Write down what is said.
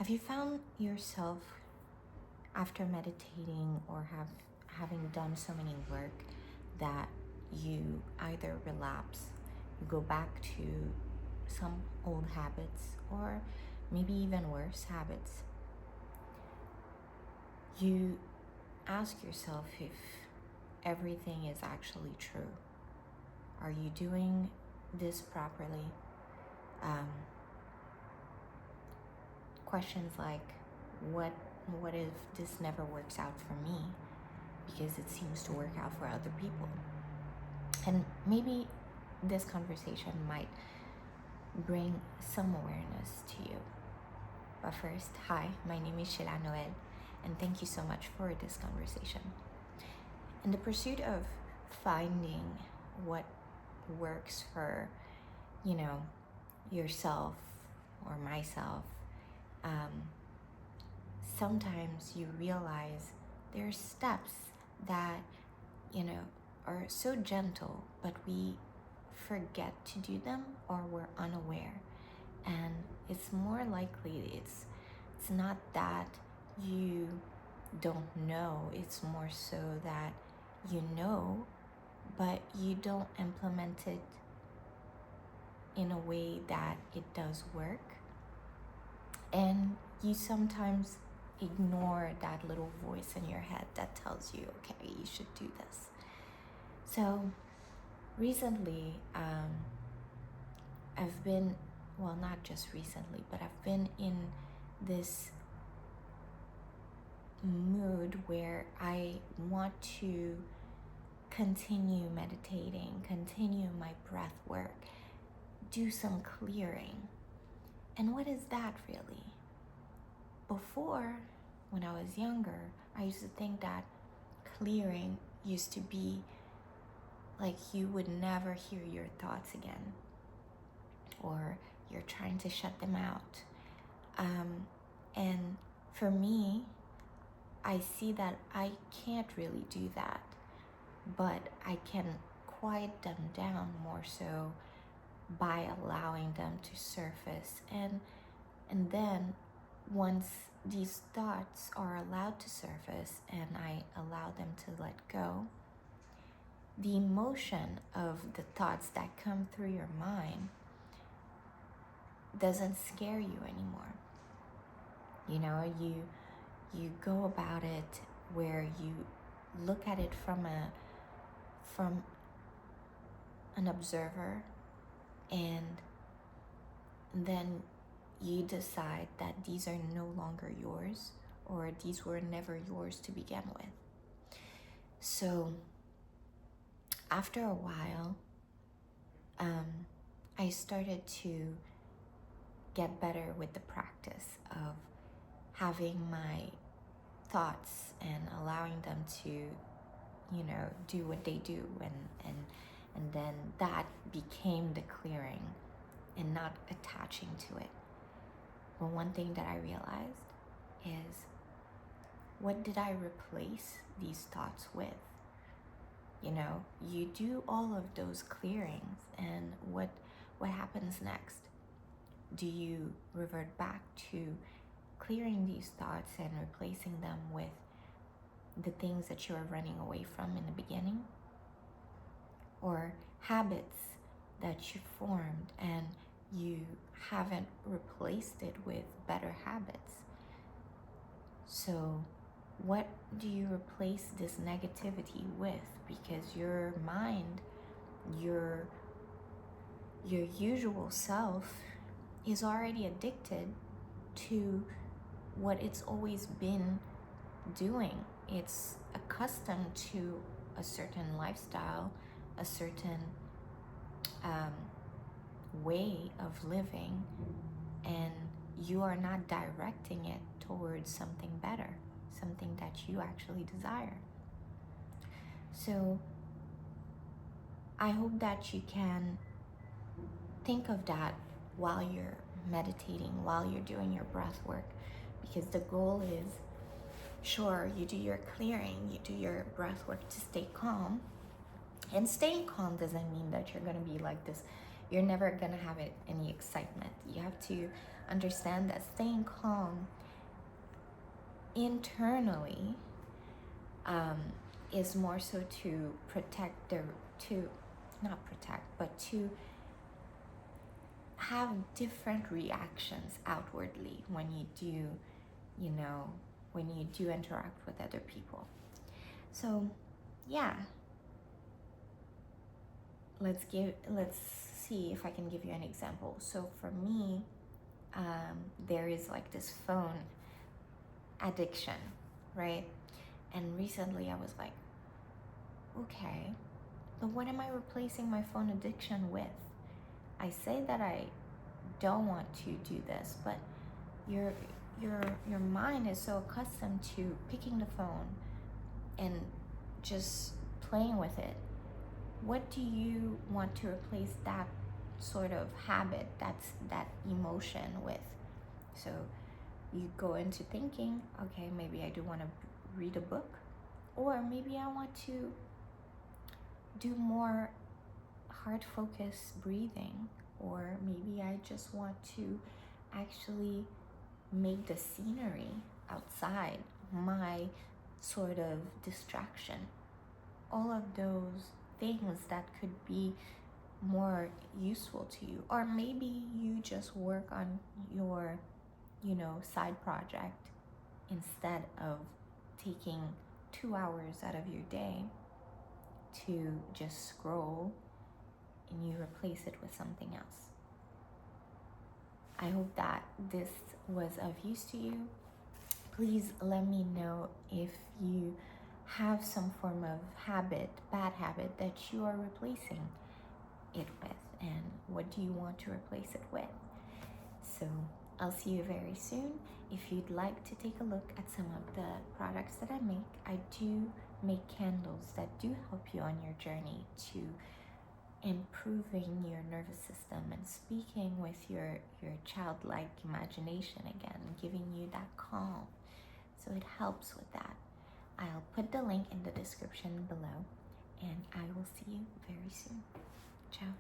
Have you found yourself after meditating or having done so many work that you either relapse, you go back to some old habits, or maybe even worse habits? You ask yourself if everything is actually true. Are you doing this properly? Um, Questions like, what if this never works out for me? Because it seems to work out for other people. And maybe this conversation might bring some awareness to you. But first, hi, my name is Sheila Noel, and thank you so much for this conversation. In the pursuit of finding what works for, yourself or myself, sometimes you realize there are steps that, are so gentle, but we forget to do them or we're unaware. And it's more likely it's not that you don't know, it's more so that you know, but you don't implement it in a way that it does work. And you sometimes ignore that little voice in your head that tells you, okay, you should do this. So recently, I've been, well, not just recently, but I've been in this mood where I want to continue meditating, continue my breath work, do some clearing. And what is that really? Before, when I was younger, I used to think that clearing used to be like you would never hear your thoughts again, or you're trying to shut them out. And for me, I see that I can't really do that, but I can quiet them down more so by allowing them to surface. And then once these thoughts are allowed to surface and I allow them to let go, the emotion of the thoughts that come through your mind doesn't scare you anymore. You go about it where you look at it from an observer, and then you decide that these are no longer yours, or these were never yours to begin with. So after a while, I started to get better with the practice of having my thoughts and allowing them to, do what they do, and then that became the clearing and not attaching to it. But one thing that I realized is, what did I replace these thoughts with? You do all of those clearings, and what happens next? Do you revert back to clearing these thoughts and replacing them with the things that you were running away from in the beginning? Or habits that you formed and you haven't replaced it with better habits? So what do you replace this negativity with? Because your mind, your usual self, is already addicted to what it's always been doing. It's accustomed to a certain lifestyle, a certain way of living, and you are not directing it towards something better, something that you actually desire. So I hope that you can think of that while you're meditating, while you're doing your breath work, because the goal is, sure, you do your clearing, you do your breath work to stay calm. And staying calm doesn't mean that you're going to be like this. You're never going to have any excitement. You have to understand that staying calm internally is more so to protect to not protect, but to have different reactions outwardly when you do, you know, when you do interact with other people. So yeah, let's see if I can give you an example. So for me, there is like this phone addiction, right? And recently I was like, okay, but what am I replacing my phone addiction with? I say that I don't want to do this, but your your mind is so accustomed to picking the phone and just playing with it. What do you want to replace that sort of habit, that emotion with? So you go into thinking, okay, maybe I do want to read a book, or maybe I want to do more heart focused breathing, or maybe I just want to actually make the scenery outside my sort of distraction. All of those things that could be more useful to you. Or maybe you just work on your, side project instead of taking 2 hours out of your day to just scroll, and you replace it with something else. I hope that this was of use to you. Please let me know if you have some form of bad habit, that you are replacing it with, and what do you want to replace it with. So I'll see you very soon. If you'd like to take a look at some of the products that I do make candles that do help you on your journey to improving your nervous system and speaking with your childlike imagination again, giving you that calm. So it helps with that. I'll put the link in the description below, and I will see you very soon. Ciao.